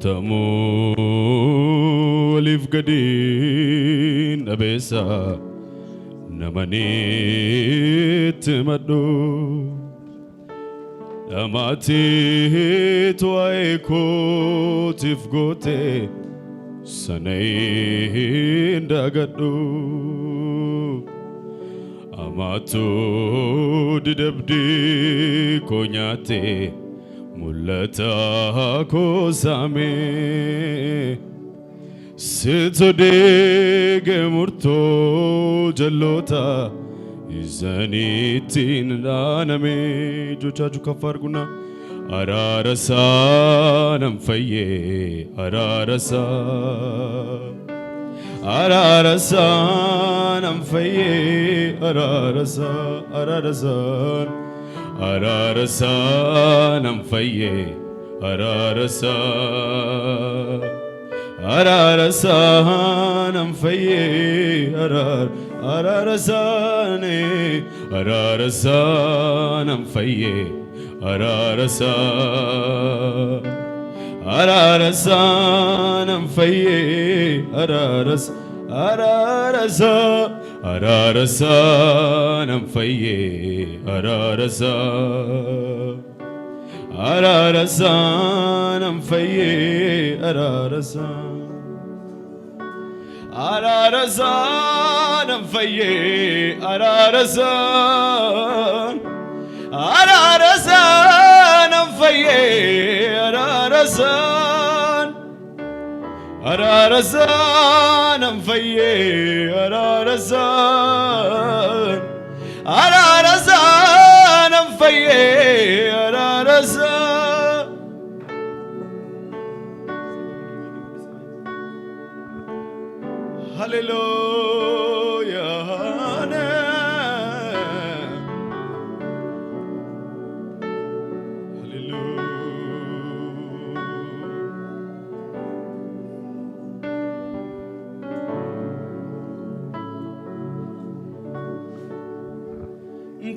Tamolif gadin abesa namanit madu amati tuaiko tifgote sanay ndagadu amatu didabdi konyate mulata kosame sitodege murto jalota izanitin daname jochaju kafarguna ararasa namfaye ararasa ararasa namfaye ararasa ararasa ararasa namfaye ararasa ararasa namfaye ararasa ne ararasa namfaye ararasa ararasa namfaye ararasa ararasa ararasa namfaye ararasa ararasa namfaye ararasa ararasa namfaye ararasa ararasa namfaye ararasa ararasa namfaye ararasa ararasa namfaye ararasa hallelujah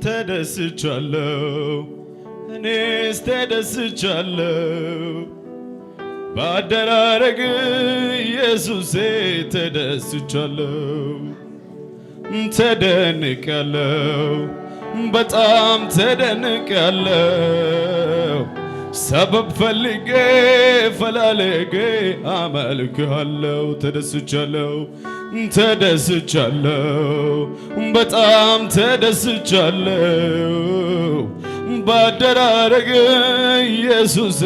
ተደስቻለሁ እኔስ ተደስቻለሁ ባደራረግ ኢየሱሴ ተደስቻለሁ ተደንቄያለሁ በጣም ተደንቄያለሁ ሰበብ ፈልጌ ፈላልጌ አመልክሃለሁ ተደስቻለሁ ተደስቻለሁ በጣም ተደስቻለሁ ባደራረግ ኢየሱሴ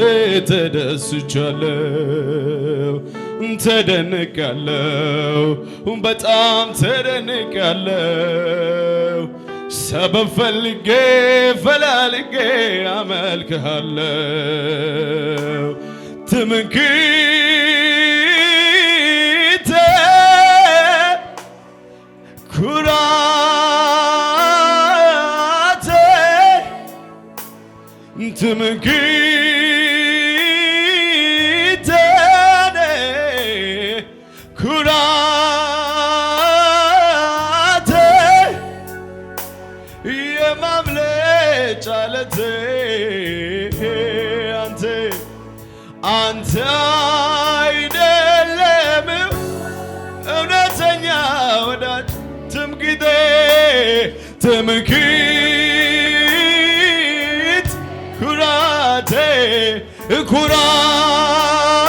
ተደስቻለሁ ተደንቄያለሁ በጣም ተደንቄያለሁ ሰበብ ፈልጌ ፈላልጌ አመልክሃለሁ ትምክህቴ ኩራቴ ትምክህቴ ኩራቴ የማምለጫ ዓለቴ አንተ አይደለም እውነተኛ ወዳጅ ትምክህቴ ትምክህት ኩራቴ ኩራት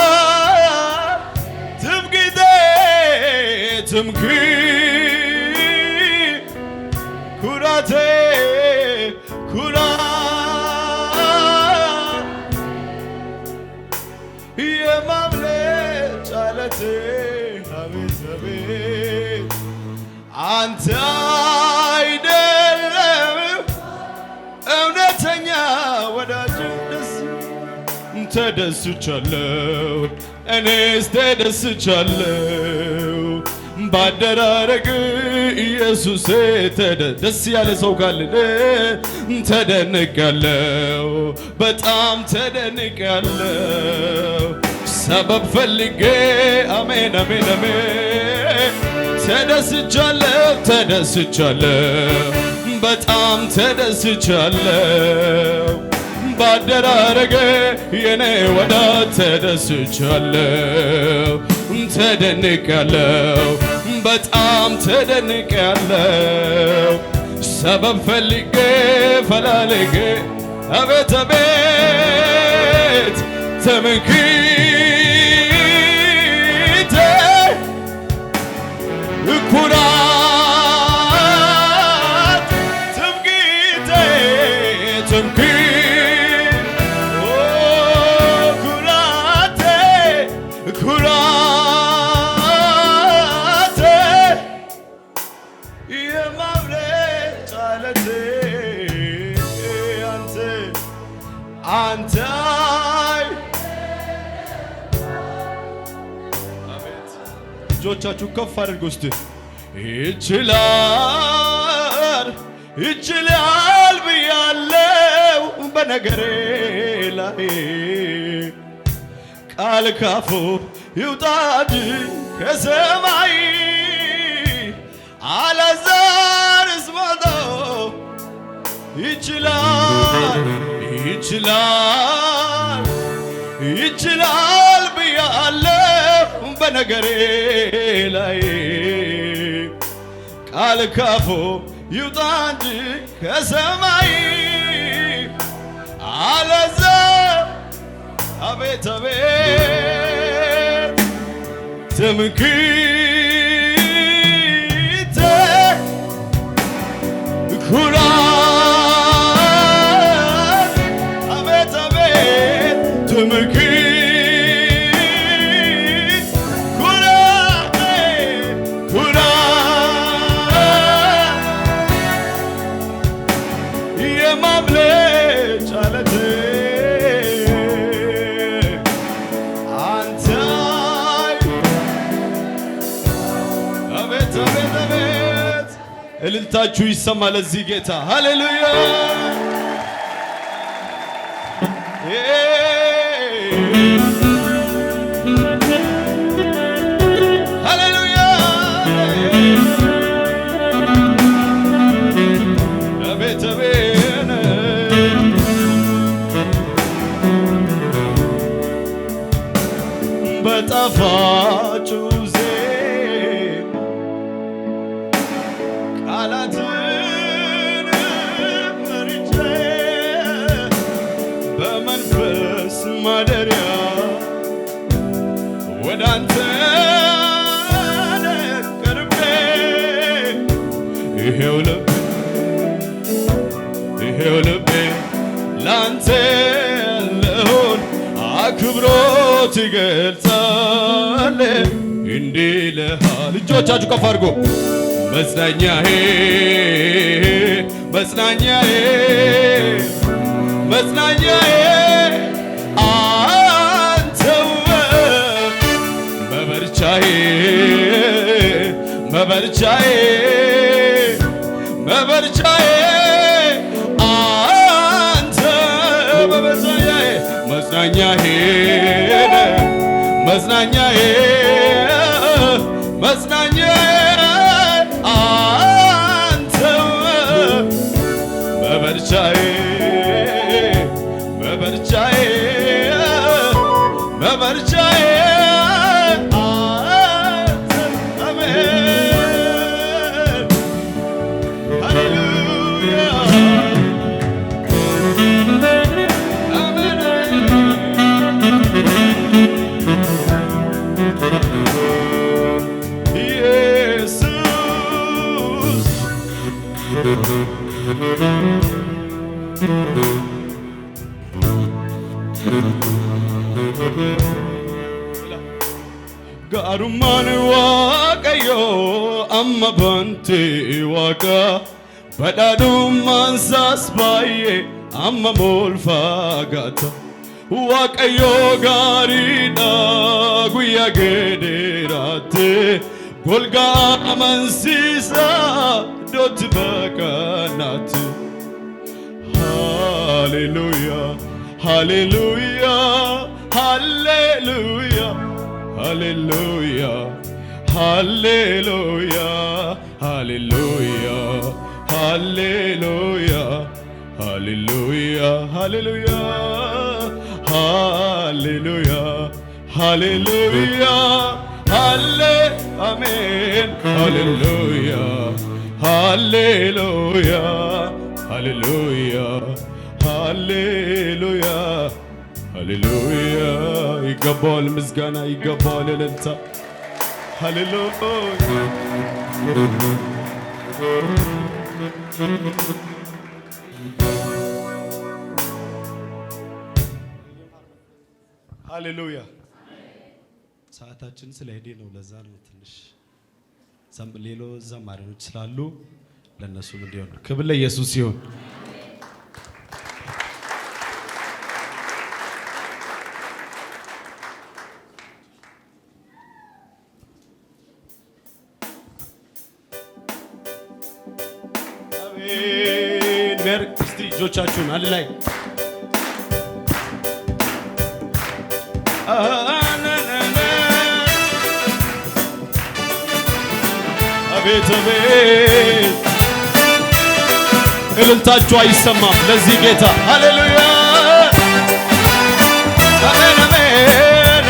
ትምክህቴ ትምክህት ኩራቴ ኩራት የማምለጫ ዓለቴ አቤት አቤት አንተ አይደለም እውነተኛ ወዳጅ ተደስቻለሁ እኔስ ተደስቻለሁ ባደራረግ ኢየሱሴ ደስ ያለ ሰው ካለ ተደንቄያለሁ በጣም ተደንቄያለሁ ሰበብ ፈልጌ አሜን አሜን አሜን ተደስቻለሁ ተደስቻለሁ በጣም ተደስቻለሁ ባደራረገ የኔ ወዳጅ ተደስቻለሁ ተደንቄያለሁ በጣም ተደንቄያለሁ ሰበብ ፈልጌ ፈላልጌ አቤት አቤት ትምክህቴ ኩራት ትምክህቴ ኩራቴ ኩራቴ የማምለጫ ዓለቴ አንተ አቤት እጆቻችሁ ከፍ አድርጉ እስቲ ይችላል ብያለው በነገሬ ላይ ቃል ካፉ ይውጣድ ከሰማይ አላዛርስ ሞቶ ይችላል ብያለው በነገሬ ላይ ቃል ካፉ ይውጣ እንጂ ከሰማይ አለዛ አቤት አቤት ትምክህቴ ኩራት አቤት አቤት ትምክህት ኩራቴ የማምለጫ ዓለቴ አንተ አቤት አቤት አቤት እልልታችሁ ይሰማ ለዚህ ጌታ ሃሌሉያ ሃሌሉያ አቤት አቤት በጣፋጩ ዜማ ቃላትን መርጬ በመንፈስ ማደሪያ ወደ አንተ ቀርቤ ይሄው ልቤ ላንተ ያለውን አክብሮት ይገልጻል እንዲህ ይልሃል እጆቻችሁ ከፍ አድርጎ መጽናኛዬ አንተው መበርቻዬ አንተ መጽናኛዬ አንተው መበርቻዬ ጋሩማን ዋቀዮ አማ ባንቴ ዋቃ badhaadhummaan isaas baay'ee amma moolfaagaata waaqayyoo gaariidha guyyaa geederaatti golgaa amansiisaa iddootti baqannaatti. Hallelujah, hallelujah, hallelujah, hallelujah, hallelujah, hallelujah, hallelujah, hallelujah. ሃሌሉያ ሃሌሉያ ሃሌሉያ ሃሌሉያ ሃሌ አሜን ሃሌሉያ ሃሌሉያ ሃሌሉያ ሃሌሉያ ሃሌሉያ ይገባዋል ምስጋና ይገባዋል እልልታ ሃሌሉያ ሃሌሉያ ሰዓታችን ስለሄደ ነው ለዛ ነው ትንሽ ሌሎች ዘማሪዎች ስላሉ ለነሱም እንዲሆን ክብር ለኢየሱስ ይሁን አሜን እስቲ እጆቻችሁን አንድ ላይ አቤት አቤት እልልታችሁ አይሰማም ለዚህ ጌታ ሃሌሉያ አሜን አሜን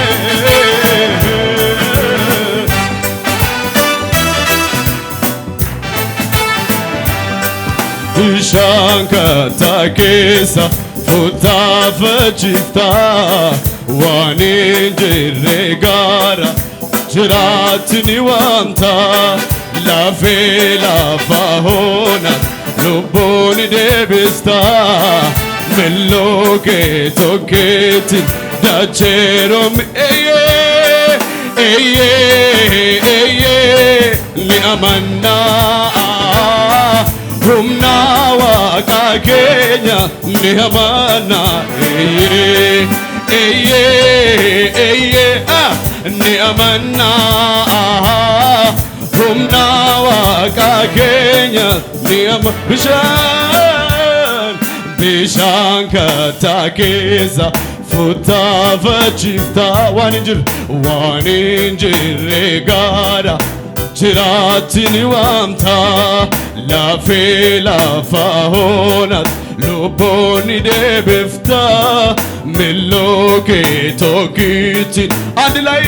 bishaan keessa fuuttafachifta waan hin jirre gaara jiraatni waamta lafee lafa hoona lubbuun deebista milloo kee tokkeetti dacheerom eeyyee ni amannaa humna waaqa keenya ni amannaa ni amannaa humna waaqa keenya ni bishaan kattaa keessa fuuttafachifta waan hin jirre gaara jiraatni waamta lafee lafa hoonat lubbuun deebifta milloo kee tokkitti አንድ ላይ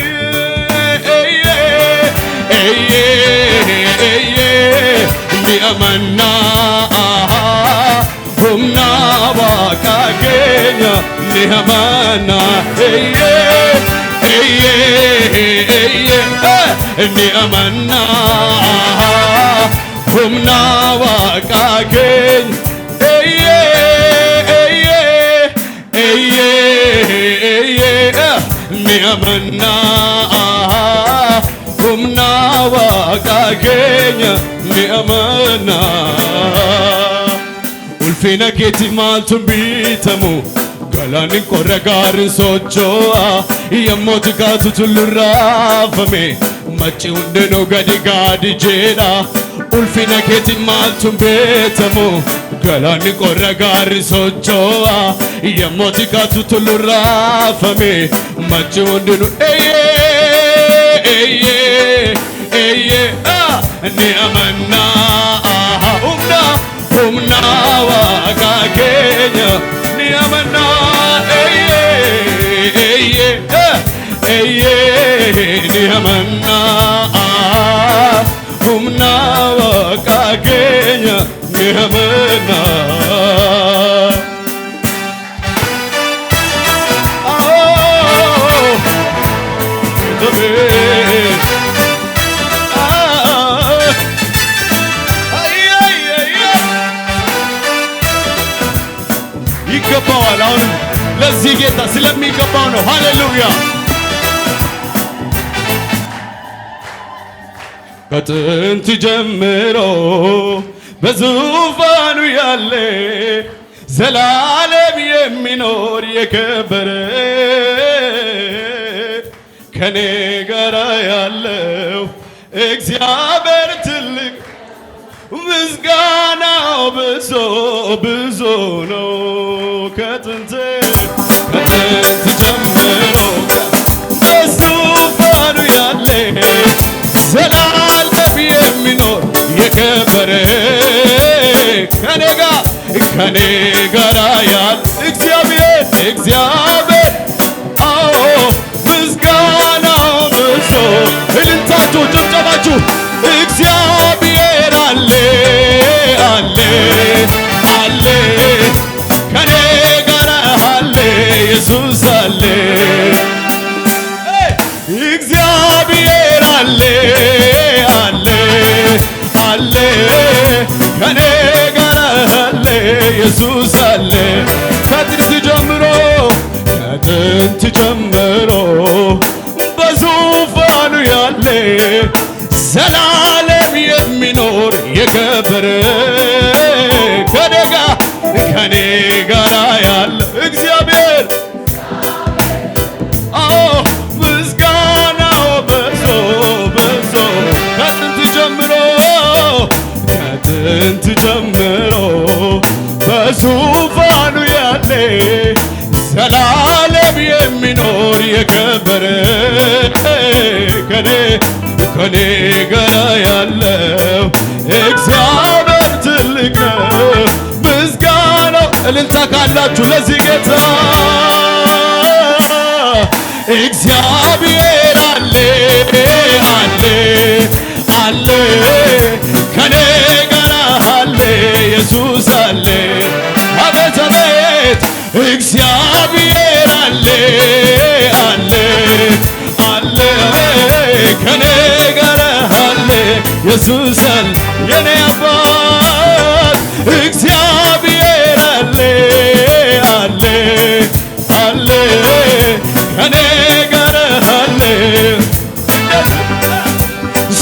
ni amannaa humna waaqa keenya ni amannaa ni amannaa humna waaqa keenya ni amannaa humna waaqa keenya ni amannaa ulfina keetti maaltu bitamu galaanni qorra gaarin socho'a yemmuu tikaatu tullurraafame machi hundinuu gadi gaadi jedha ulfina keetti maaltu beetamu galaanni qorra gaarin socho'a yemmuu tikaatu tullurraafame machi hundinuu ni amannaa humna waaqa keenya ni amannaa ni amannaa humna waaqa keenya ni amannaa ይገባዋል አሁንም ለዚህ ጌታ ስለሚገባው ነው ሃሌሉያ ከጥንት ጀምሮ በዙፋኑ ያለ ዘላለም የሚኖር የከበረ ከኔ ጋር ያለው እግዚአብሔር ትልቅ ምስጋናው ብዙ ነው ከጥንት ጀምሮ በዙፋኑ ያለ ዘላለም የሚኖር የከበረ ከኔ ጋር ለእግዚአብሔር አዎ ምስጋናው ብሶ እልልታችሁ ጭብጨባችሁ እግዚአብሔር አለ አለ አለ ከኔ ጋር አለ ኢየሱስ አለ እግዚአብሔር አለ አለ አለ ከኔ ጋር አለ ኢየሱስ አለ ከጥንት ጀምሮ በዙፋኑ ያለ ዘላለም የሚኖር የከበረ ከኔ ጋር ያለ እግዚአብሔር አዎ ምስጋናው በዞ ከጥንት ጀምሮ በዙፋኑ ያለ ዘላለም የሚኖር የከበረ ከኔ ጋር ያለው እግዚአብሔር ትልቅ ነው። ምስጋናው እልልታ ካላችሁ ለዚህ ጌታ እግዚአብሔር አለ አለ አለ ከኔ ጋር አለ ኢየሱስ አለ አቤት አቤት እግዚአብሔር አለ አለ አለ ከኔ ጋር አለ ኢየሱስ አለ የኔ አባት እግዚአብሔር አለ አለ አለ ከኔ ጋር አለ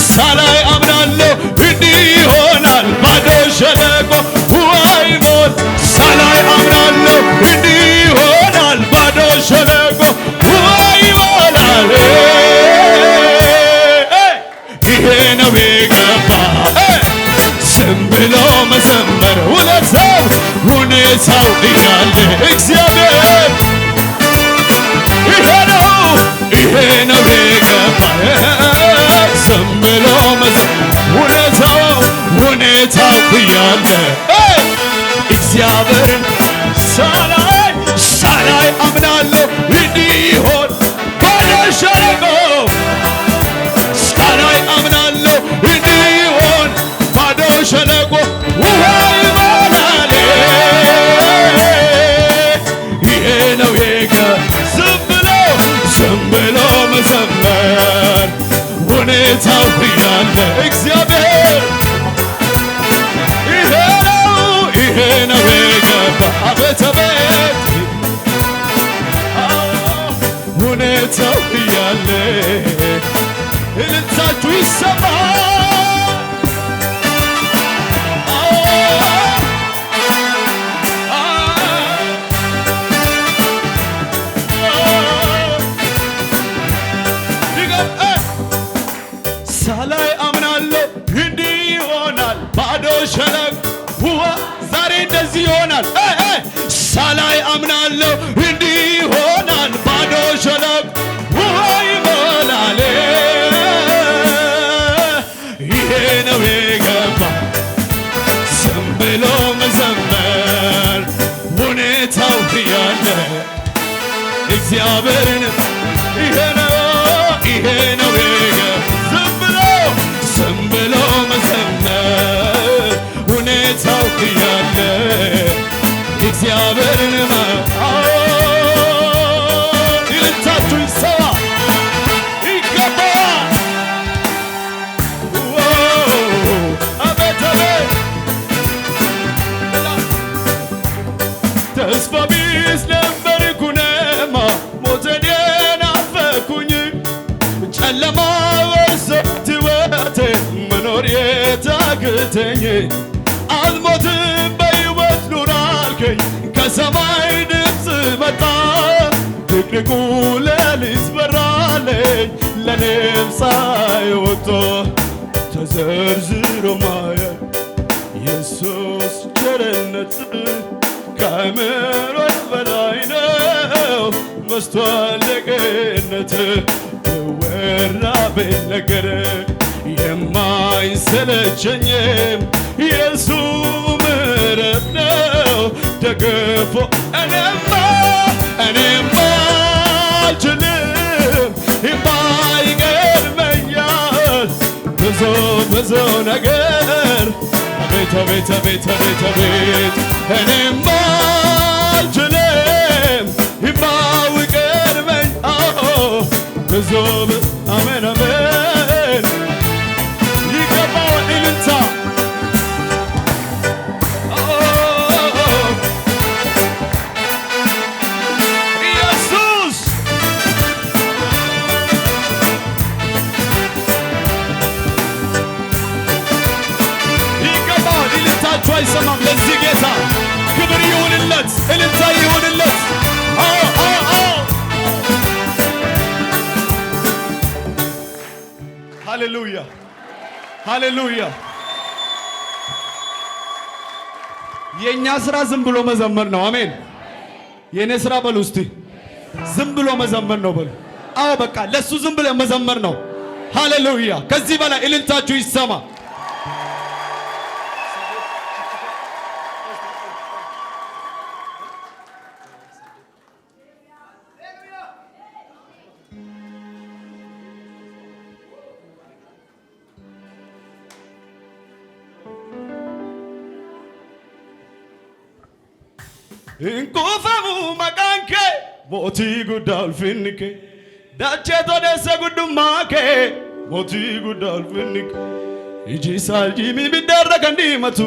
ሳላይ አምናለሁ እንዲህ ይሆናል ባዶ ሸለቆ ውሃ ይሞላል ሳላይ አምናለሁ እንዲህ ይሆናል ባዶ ሸለቆ ውሃ ይሞላል ይሄ ነው የገባ ዝም ብሎ መዘመር ሁኔታው እያለ እግዚአብሔር ይሄ ነው የገባ ዝም ብሎ ሁኔታው እያለ እግዚአብሔርን ሳላይ አምናለሁ እንዲህ ይሆን ባዶ ሸለቆ ሳላይ አምናለሁ እንዲህ ይሆን ባዶ ሸለቆ ውሃ ይሞላል ይሄ ነው ዝም ብሎ መዘመር ሁኔታው እያለ እግዚአብሔር ይሄ ነው የገባ አቤት አቤት ሁኔታው እያለ እልልታችሁ ይሰማል ሳላይ አምናለሁ እንዲህ ይሆናል ባዶ ሸለቆ ውሃ ዛሬ እንደዚህ ይሆናል ሳላይ አምናለሁ እንዲህ ይሆናል ባዶ ሸለቆ ውሃ ይሞላል ይሄ ነው የገባ ዝም ብሎ መዘመር ሁኔታው እያለ እግዚአብሔርን ይሄ ነው የገባ ዝም ብሎ መዘመር ሁኔታው እያለ እግዚአብሔርን ይልታችሁ ይሰዋ ይገባል አቤት አቤት ተስፋ ቢስ ነበርኩኔማ ሞቴን ናፈኩኝ ጨለማ ወሰት ሕይወቴ መኖር የታክተኝ አልሞትም በሕይወት ኑር አልከኝ ከሰማይ ድምፅ መጣ ድቅድቁ ሌሊት በራለኝ ለኔም ፀሐይ ወጥቶ ተዘርዝሮ ማየት ኢየሱስ ቸርነት ከአእምሮ በላይ ነው በዝቷል ደግነት ወራ ቢነገር የማይሰለቸኝም የእሱ ምሕረት ነው ደግፎ እኔማ አልችልም ይገርመኛል ብዙ ነገር አቤት አቤት አቤት አቤት አቤት እኔማ አልችልም ይገርመኛል ብዙ አሜን አሜን ይገባዋል እልልታ ኢየሱስ ይገባዋል እልልታችሁ አይሰማም ለዚህ ጌታ ክብር ይሁንለት እልልታ ይሁንለት ሃሌሉያ ሃሌሉያ የኛ ስራ ዝም ብሎ መዘመር ነው አሜን የኔ ስራ በሉ እስቲ ዝም ብሎ መዘመር ነው በሉ አዎ በቃ ለሱ ዝም ብሎ መዘመር ነው ሃሌሉያ ከዚህ በላይ እልልታችሁ ይሰማ Inkufamu makanke moti gudalfinike dache todese gudumake moti gudalfinike iji salji mi bidarra kandimatu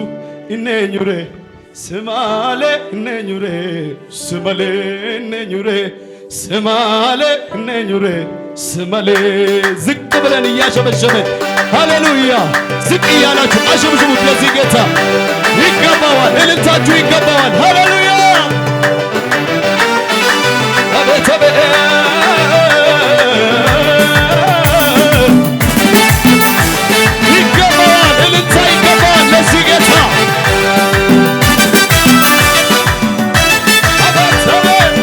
inenyure simale inenyure simale inenyure simale inenyure simale ዝቅ ብለን እያሸበሸበን ሃሌሉያ ዝቅ እያላችሁ አሸብሽቡት ለዚህ ጌታ ይገባዋል እልልታችሁ ይገባዋል ሃሌሉያ አቤት አቤት ይገባዋል እልልታ ይገባዋል ለዚህ ጌታ አቤት አቤት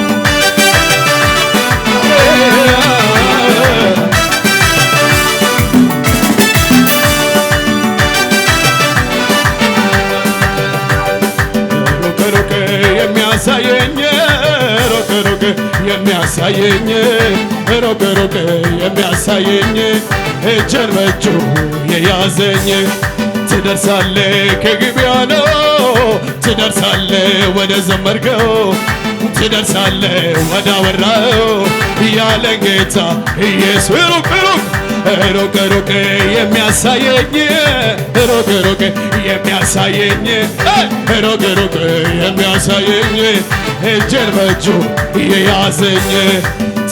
የሚያሳየኝ ሮቅ የሚያሳየኝ እጄን በእጁ የያዘኝ ትደርሳለ ከግቢያ ነው ትደርሳለ ወደ ዘመርከው ትደርሳለ ወደ አወራው ያለ ጌታ ኢየሱስ ሮቅ የሚያሳየኝ ሮቅ የሚያሳየኝ ሮቅ የሚያሳየኝ እጄን በእጁ የያዘኝ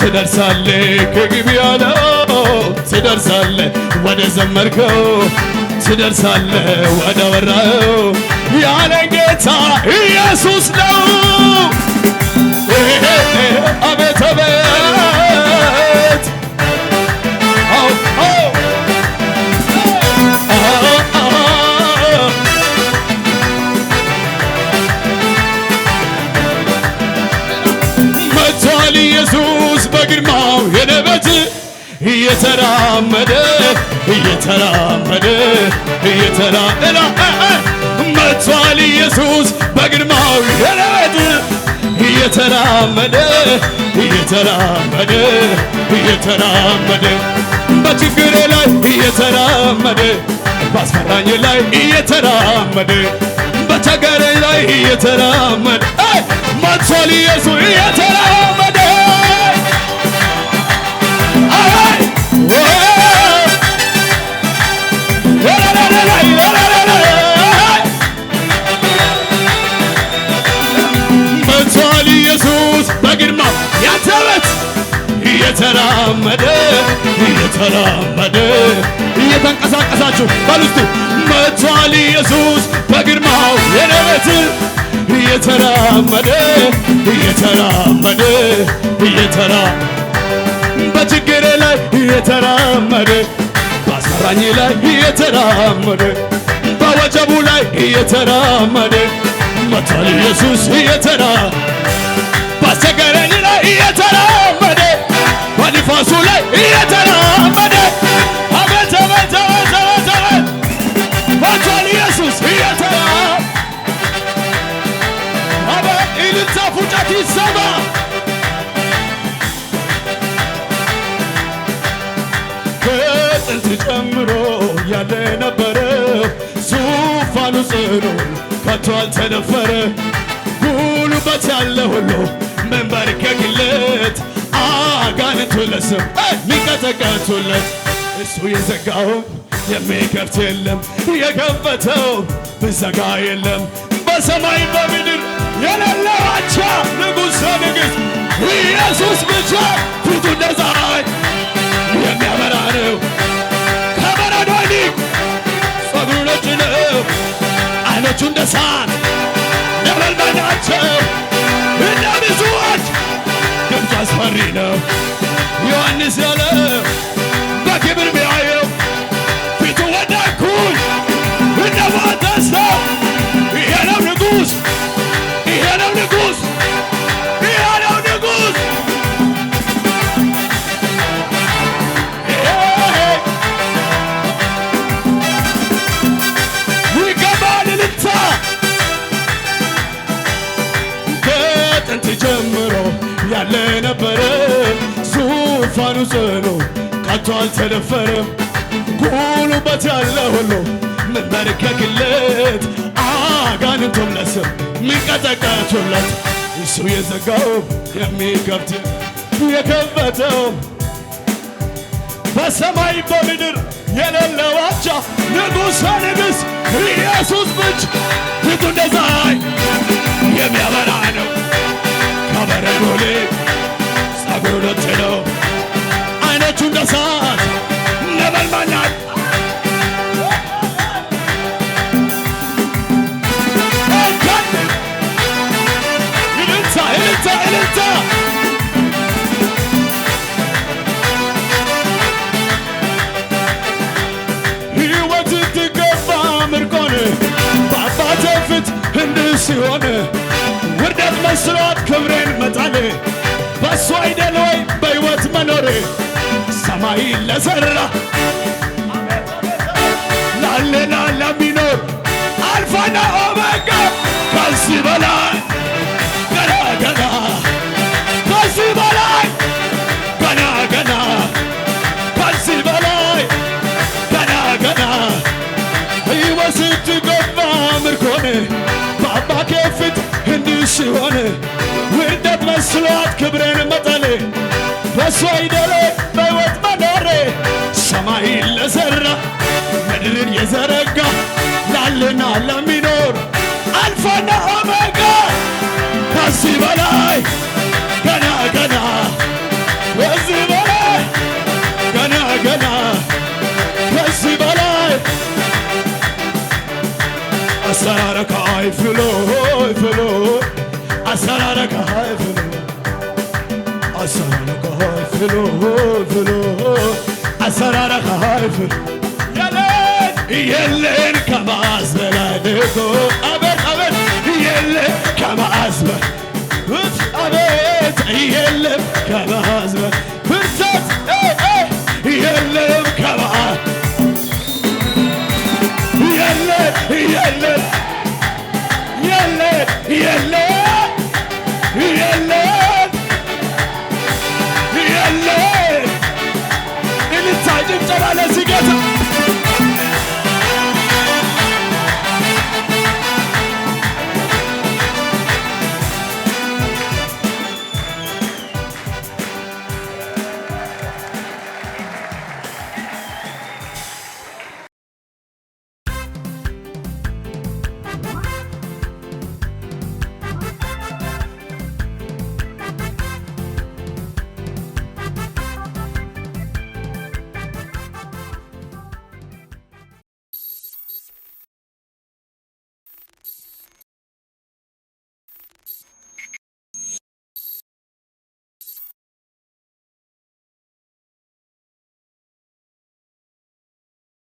ትደርሳለ ከግቢያ ነው ትደርሳለ ወደ ዘመርከው ትደርሳለ ወደ አወራው ያለ ጌታ ኢየሱስ ነው አቤት አቤት መጥቷል ኢየሱስ በግርማው የነበት እየተራመደ መጥቷል ኢየሱስ በግርማው የነበት እየተራመደ በችግሬ ላይ እየተራመደ ባስፈራኝ ላይ እየተራመደ በቸገሬ ላይ እየተራመደ መጥቷል ኢየሱስ እየተራመደ መጥቷል ኢየሱስ በግርማ ያተበት እየተራመደ እየተንቀሳቀሳችሁ ባሉስቱ መጥቷል ኢየሱስ በግርማው የነበት እየተራመደ በችግሬ ላይ እየተራመደ ባስፈራኝ ላይ እየተራመደ በወጀቡ ላይ እየተራመደ መጥቷል ኢየሱስ ባስቸገረኝ ላይ እየተራመደ በንፋሱ ላይ እየተራመደ አቤት አቤት አቤት አቤት መጥቷል ኢየሱስ ከጥንት ጀምሮ ያለ ነበረው ዙፋኑ ጽኑ ከቶ አልተደፈረ ጉልበት ያለ ሁሉ መንበርከክለት አጋንንቱ ለስም ሚቀጠቀጡለት እሱ የዘጋው የሚከፍት የለም የከፈተው ብዘጋ የለም በሰማይ በምድር የሌለ አቻ ንጉሠ ንግሥት ኢየሱስ ብቻ ፊቱ እንደ ፀሐይ የሚያበራ ነው ከበረዶ ይልቅ ጸጉሩ ነጭ ነው ዓይኖቹ እንደ እሳት ነበልባል ናቸው እንደ ብዙዎች ድምፁ አስፈሪ ነው ዮሐንስ ያለው በክብር ቢያየው ፊቱ ወደኩኝ እንደ ሞተ ሰው ይሄ ነው ንጉሥ ይሄ ነው ንጉሥ ይሄ ነው ንጉሥ ይገባል እልልታ ከጥንት ጀምሮ ያለ ነበረ ዙፋኑ ጽኑ ከቶ አልተደፈረም ጉልበት ያለ ሁሉ መንበርከክለት አጋንንቱም ለስም ሚንቀጠቀጡለት እሱ የዘጋው የሚከፍት የከፈተው በሰማይ በምድር የሌለው አቻ ንጉሠ ንግሥት ኢየሱስ ብቻ ፊቱ እንደ ፀሐይ የሚያበራ ነው ከበረዶ ይልቅ ጸጉሩ ነጭ ነው ዓይኖቹ እንደ እሳት ነበልባል ናቸው እልልታ ሕይወት ትገባ ምርኮን በአባቴ ፊት እንዲህ ሲሆን ውርደት መስሎት ክብሬን መጣሌ በእሱ አይደል ወይ በሕይወት መኖሬ ሰማይ ለሠራ ላሌላ ለሚኖር አልፋና ኦሜጋ ከዚህ በላይ ገና ገና ከዚህ በላይ ገና ገና ከዚህ በላይ ገና ገና ሕይወት ስትገባ ምርኮን በአባቴ ፊት እንዲህ ሲሆን ውርደት መስሎት ክብሬን መጣሌ በእሱ አይደል በሕይወት መኖሬ ሰማይን ለሠራ ምድርን የዘረጋ ላለና ለሚኖር አልፋና ኦሜጋ ከዚህ በላይ ገና ገና ከዚህ በላይ ገና ገና ከዚህ በላይ አሰራረከ አይፍሎ ፍሎ አሰራረከ አይፍሎ አሰራረከ አይፍሎ ፍሎ አሰራረከ አይፍሎ የለን ከመዓዝ በላይ እኮ አቤት አቤት የለን ከመዓዝ በላይ አቤት የለም ከመዓዝ በላይ ብርታት የለም ከመዓዝ የለም የለም የለም የለም የለም የለም እልልታ ጭብጨባ ለዚህ ጌታ